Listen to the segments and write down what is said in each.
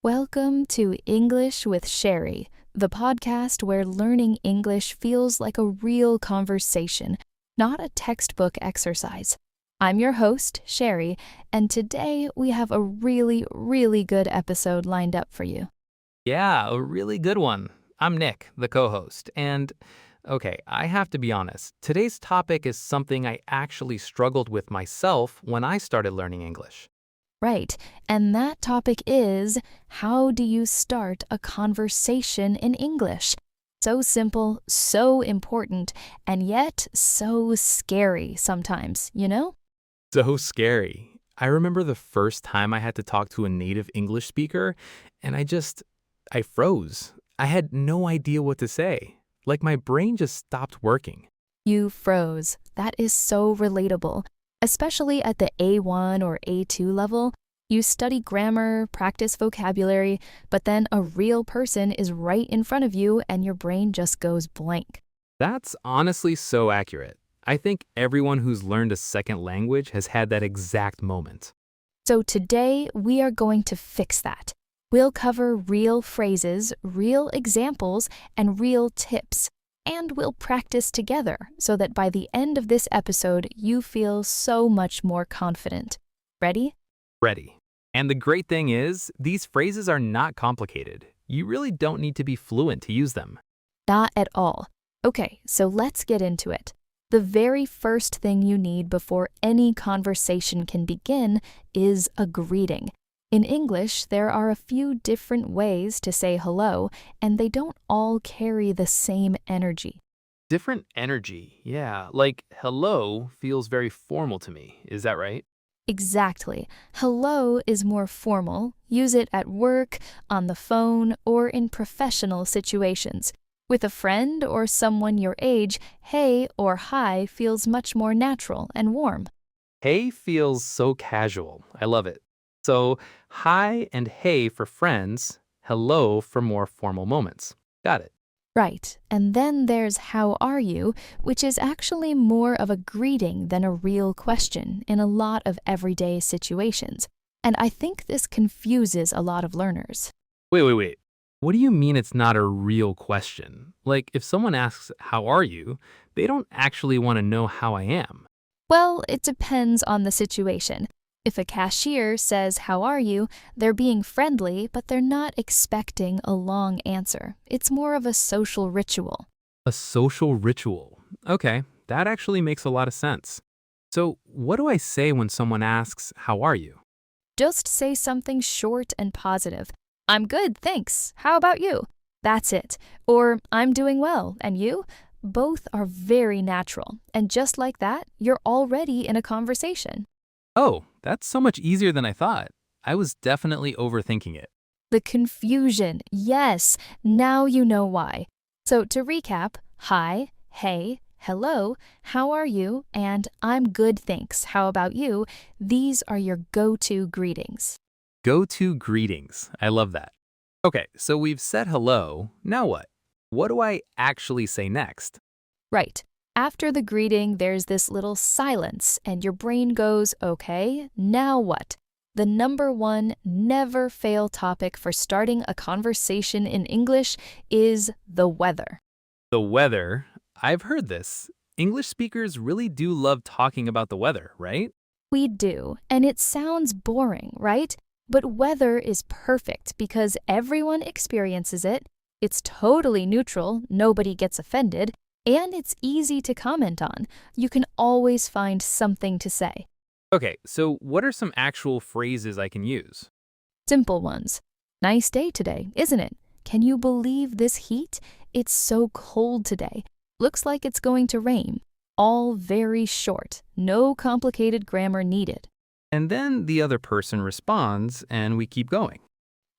Welcome to English with Cheri, the podcast where learning English feels like a real conversation, not a textbook exercise. I'm your host, Cheri, and today we have a really good episode lined up for you. Yeah, a really good one. I'm Nick, the co-host, and okay, I have to be honest. Today's topic is something I actually struggled with myself when I started learning English. Right, and that topic is, how do you start a conversation in English? So simple, so important, and yet so scary sometimes, you know? So scary. I remember the first time I had to talk to a native English speaker, and I froze. I had no idea what to say. Like my brain just stopped working. You froze. That is so relatable. Especially at the A1 or A2 level, you study grammar, practice vocabulary, but then a real person is right in front of you and your brain just goes blank. That's honestly so accurate. I think everyone who's learned a second language has had that exact moment. So today we are going to fix that. We'll cover real phrases, real examples, and real tips. And we'll practice together so that by the end of this episode, you feel so much more confident. Ready? Ready. And the great thing is, these phrases are not complicated. You really don't need to be fluent to use them. Not at all. Okay, so let's get into it. The very first thing you need before any conversation can begin is a greeting. In English, there are a few different ways to say hello, and they don't all carry the same energy. Different energy, yeah. Like hello feels very formal to me. Is that right? Exactly. Hello is more formal. Use it at work, on the phone, or in professional situations. With a friend or someone your age, hey or hi feels much more natural and warm. Hey feels so casual. I love it. So, hi and hey for friends, hello for more formal moments. Got it. Right, and then there's how are you, which is actually more of a greeting than a real question in a lot of everyday situations. And I think this confuses a lot of learners. Wait. What do you mean it's not a real question? Like, if someone asks, how are you, they don't actually want to know how I am. Well, it depends on the situation. If a cashier says, how are you, they're being friendly, but they're not expecting a long answer. It's more of a social ritual. A social ritual. Okay, that actually makes a lot of sense. So, what do I say when someone asks, how are you? Just say something short and positive. I'm good, thanks. How about you? That's it. Or, I'm doing well, and you? Both are very natural, and just like that, you're already in a conversation. Oh, that's so much easier than I thought. I was definitely overthinking it. The confusion, yes, now you know why. So to recap, hi, hey, hello, how are you, and I'm good thanks, how about you, these are your go-to greetings. Go-to greetings. I love that. Okay, so we've said hello. Now what? What do I actually say next? Right. After the greeting, there's this little silence, and your brain goes, okay, now what? The number one never fail topic for starting a conversation in English is the weather. The weather. I've heard this. English speakers really do love talking about the weather, right? We do, and it sounds boring, right? But weather is perfect because everyone experiences it, it's totally neutral, nobody gets offended, and it's easy to comment on. You can always find something to say. Okay, so what are some actual phrases I can use? Simple ones. Nice day today, isn't it? Can you believe this heat? It's so cold today. Looks like it's going to rain. All very short. No complicated grammar needed. And then the other person responds, and we keep going.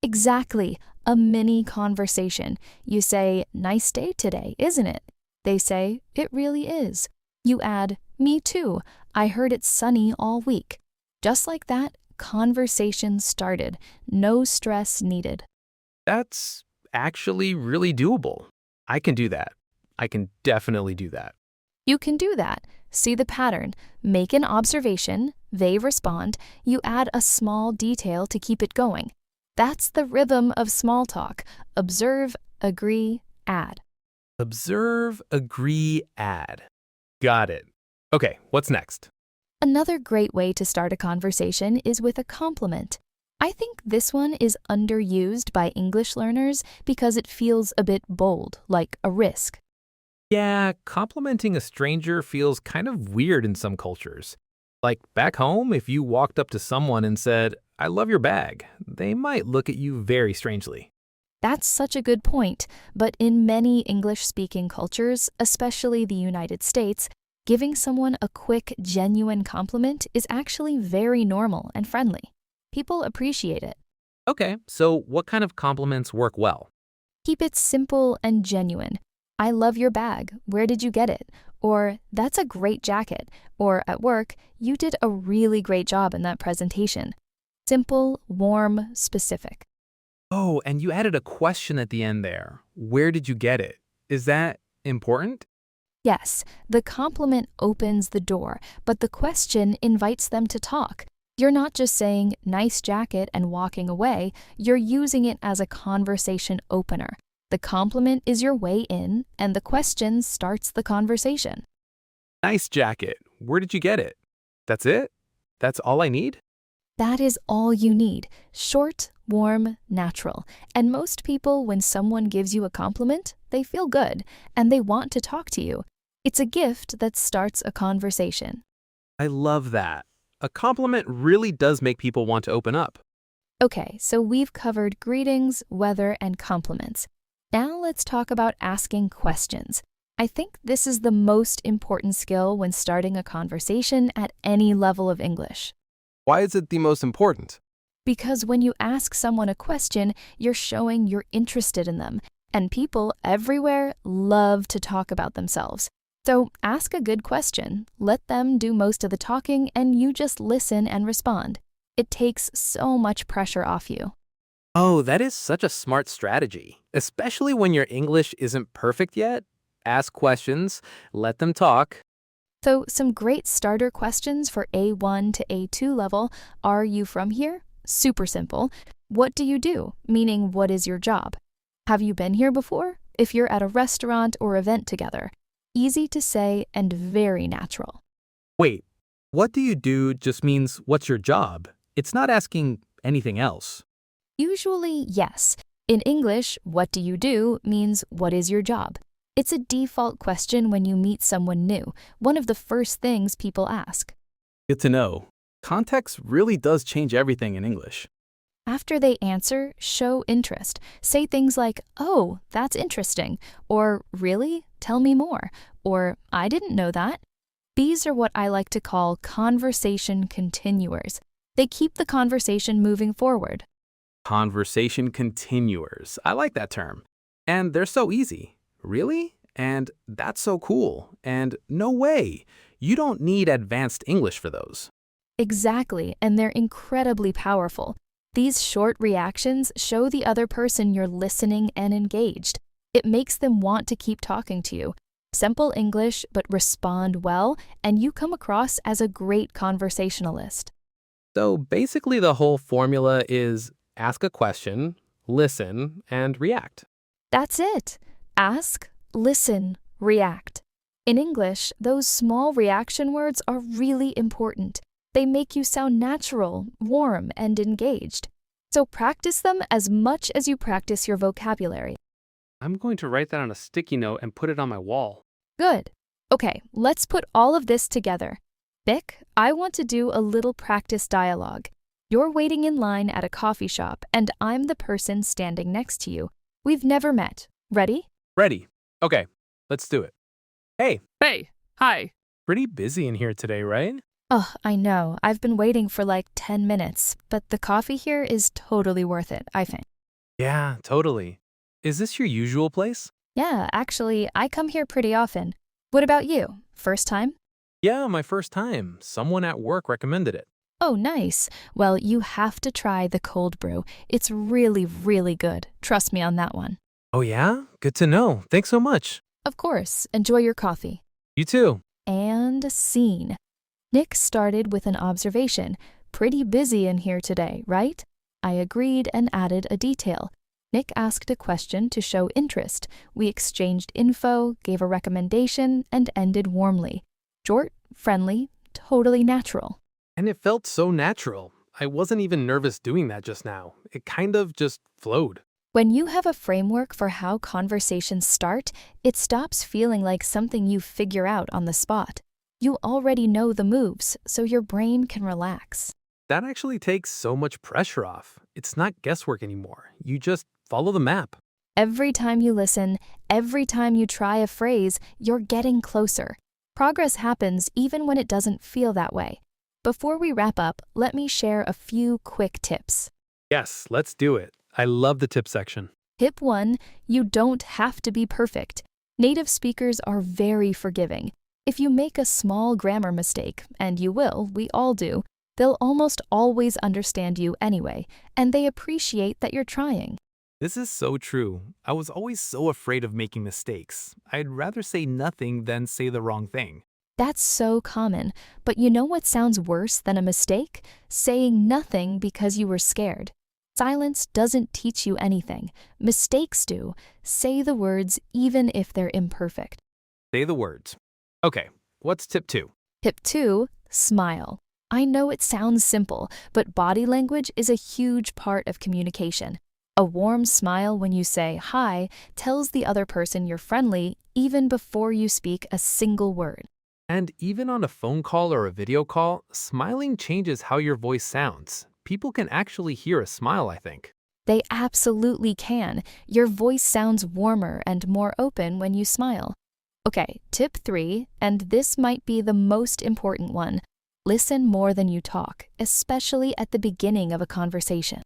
Exactly. A mini conversation. You say, nice day today, isn't it? They say, it really is. You add, me too. I heard it's sunny all week. Just like that, conversation started. No stress needed. That's actually really doable. I can do that. I can definitely do that. You can do that. See the pattern. Make an observation. They respond. You add a small detail to keep it going. That's the rhythm of small talk. Observe, agree, add. Observe, agree, add. Got it. Okay, what's next? Another great way to start a conversation is with a compliment. I think this one is underused by English learners because it feels a bit bold, like a risk. Yeah, complimenting a stranger feels kind of weird in some cultures. Like back home, if you walked up to someone and said, "I love your bag," they might look at you very strangely. That's such a good point, but in many English-speaking cultures, especially the United States, giving someone a quick, genuine compliment is actually very normal and friendly. People appreciate it. Okay, so what kind of compliments work well? Keep it simple and genuine. I love your bag. Where did you get it? Or, that's a great jacket. Or, at work, you did a really great job in that presentation. Simple, warm, specific. Oh, and you added a question at the end there. Where did you get it? Is that important? Yes, the compliment opens the door, but the question invites them to talk. You're not just saying, nice jacket, and walking away, you're using it as a conversation opener. The compliment is your way in, and the question starts the conversation. Nice jacket. Where did you get it? That's it? That's all I need? That is all you need. Short, warm, natural. And most people, when someone gives you a compliment, they feel good, and they want to talk to you. It's a gift that starts a conversation. I love that. A compliment really does make people want to open up. Okay, so we've covered greetings, weather, and compliments. Now let's talk about asking questions. I think this is the most important skill when starting a conversation at any level of English. Why is it the most important? Because when you ask someone a question, you're showing you're interested in them, and people everywhere love to talk about themselves. So ask a good question, let them do most of the talking, and you just listen and respond. It takes so much pressure off you. Oh, that is such a smart strategy, especially when your English isn't perfect yet. Ask questions, let them talk. So some great starter questions for A1 to A2 level: are you from here? Super simple. What do you do? Meaning, what is your job? Have you been here before? If you're at a restaurant or event together. Easy to say and very natural. Wait, what do you do just means what's your job? It's not asking anything else. Usually, yes. In English, what do you do means what is your job? It's a default question when you meet someone new, one of the first things people ask. Good to know. Context really does change everything in English. After they answer, show interest. Say things like, "Oh, that's interesting," or "Really? Tell me more," or "I didn't know that." These are what I like to call conversation continuers. They keep the conversation moving forward. Conversation continuers. I like that term. And they're so easy. Really? And that's so cool. And no way. You don't need advanced English for those. Exactly, and they're incredibly powerful. These short reactions show the other person you're listening and engaged. It makes them want to keep talking to you. Simple English, but respond well, and you come across as a great conversationalist. So basically, the whole formula is ask a question, listen, and react. That's it. Ask, listen, react. In English, those small reaction words are really important. They make you sound natural, warm, and engaged. So practice them as much as you practice your vocabulary. I'm going to write that on a sticky note and put it on my wall. Good. Okay, let's put all of this together. Vic, I want to do a little practice dialogue. You're waiting in line at a coffee shop, and I'm the person standing next to you. We've never met. Ready? Ready. Okay, let's do it. Hey, Hey, hi. pretty busy in here today, right? Oh, I know. I've been waiting for like 10 minutes, but the coffee here is totally worth it, I think. Yeah, totally. Is this your usual place? Yeah, actually, I come here pretty often. What about you? First time? Yeah, my first time. Someone at work recommended it. Oh, nice. Well, you have to try the cold brew. It's really, really good. Trust me on that one. Oh, yeah? Good to know. Thanks so much. Of course, enjoy your coffee. You too. And scene. Nick started with an observation. Pretty busy in here today, right? I agreed and added a detail. Nick asked a question to show interest. We exchanged info, gave a recommendation, and ended warmly. Short, friendly, totally natural. And it felt so natural. I wasn't even nervous doing that just now. It kind of just flowed. When you have a framework for how conversations start, it stops feeling like something you figure out on the spot. You already know the moves, so your brain can relax. That actually takes so much pressure off. It's not guesswork anymore. You just follow the map. Every time you listen, every time you try a phrase, you're getting closer. Progress happens even when it doesn't feel that way. Before we wrap up, let me share a few quick tips. Yes, let's do it. I love the tip section. Tip 1, you don't have to be perfect. Native speakers are very forgiving. If you make a small grammar mistake, and you will, we all do, they'll almost always understand you anyway, and they appreciate that you're trying. This is so true. I was always so afraid of making mistakes. I'd rather say nothing than say the wrong thing. That's so common, but you know what sounds worse than a mistake? Saying nothing because you were scared. Silence doesn't teach you anything. Mistakes do. Say the words even if they're imperfect. Say the words. Okay, what's tip 2? Tip 2, smile. I know it sounds simple, but body language is a huge part of communication. A warm smile when you say hi tells the other person you're friendly even before you speak a single word. And even on a phone call or a video call, smiling changes how your voice sounds. People can actually hear a smile, I think. They absolutely can. Your voice sounds warmer and more open when you smile. Okay, tip 3, and this might be the most important one. Listen more than you talk, especially at the beginning of a conversation.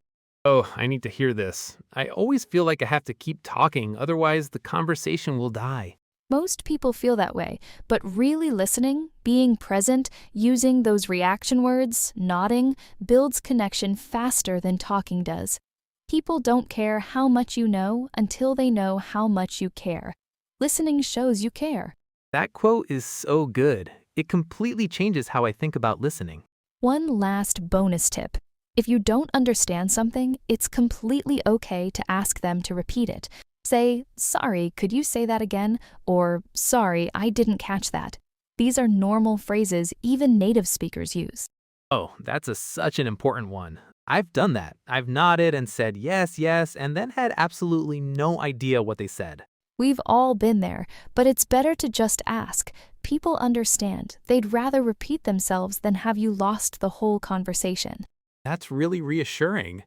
Oh, I need to hear this. I always feel like I have to keep talking, otherwise the conversation will die. Most people feel that way, but really listening, being present, using those reaction words, nodding, builds connection faster than talking does. People don't care how much you know until they know how much you care. Listening shows you care. That quote is so good. It completely changes how I think about listening. One last bonus tip. If you don't understand something, it's completely okay to ask them to repeat it. Say, sorry, could you say that again? Or, sorry, I didn't catch that. These are normal phrases even native speakers use. Oh, that's such an important one. I've done that. I've nodded and said yes, yes, and then had absolutely no idea what they said. We've all been there, but it's better to just ask. People understand. They'd rather repeat themselves than have you lost the whole conversation. That's really reassuring.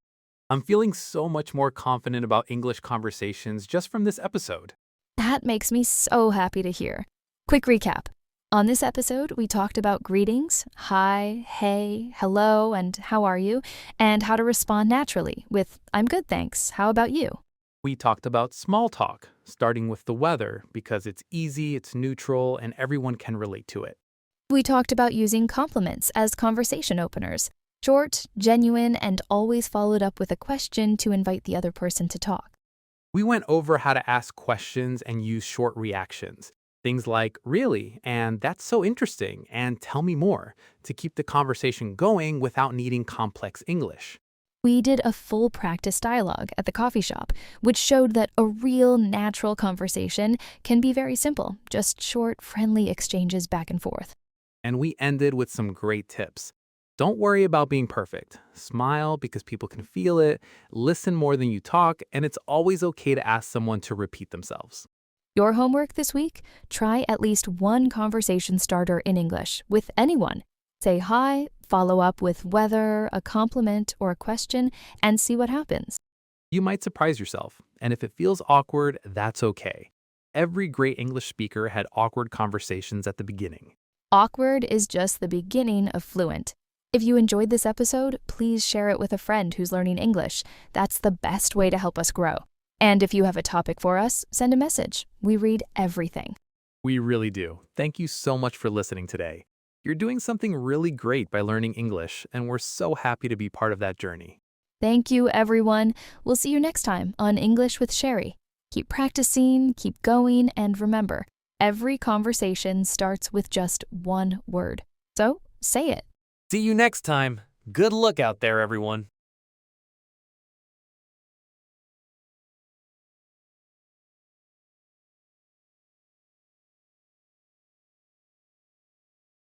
I'm feeling so much more confident about English conversations just from this episode. That makes me so happy to hear. Quick recap. On this episode, we talked about greetings, hi, hey, hello, and how are you, and how to respond naturally with, I'm good, thanks, how about you? We talked about small talk, starting with the weather, because it's easy, it's neutral, and everyone can relate to it. We talked about using compliments as conversation openers. Short, genuine, and always followed up with a question to invite the other person to talk. We went over how to ask questions and use short reactions. Things like, really, and that's so interesting, and tell me more, to keep the conversation going without needing complex English. We did a full practice dialogue at the coffee shop, which showed that a real natural conversation can be very simple, just short, friendly exchanges back and forth. And we ended with some great tips. Don't worry about being perfect. Smile because people can feel it, listen more than you talk, and it's always okay to ask someone to repeat themselves. Your homework this week? Try at least one conversation starter in English with anyone. Say hi, follow up with whether, a compliment, or a question, and see what happens. You might surprise yourself, and if it feels awkward, that's okay. Every great English speaker had awkward conversations at the beginning. Awkward is just the beginning of fluent. If you enjoyed this episode, please share it with a friend who's learning English. That's the best way to help us grow. And if you have a topic for us, send a message. We read everything. We really do. Thank you so much for listening today. You're doing something really great by learning English, and we're so happy to be part of that journey. Thank you, everyone. We'll see you next time on English with Cheri. Keep practicing, keep going, and remember, every conversation starts with just one word. So, say it. See you next time. Good luck out there, everyone.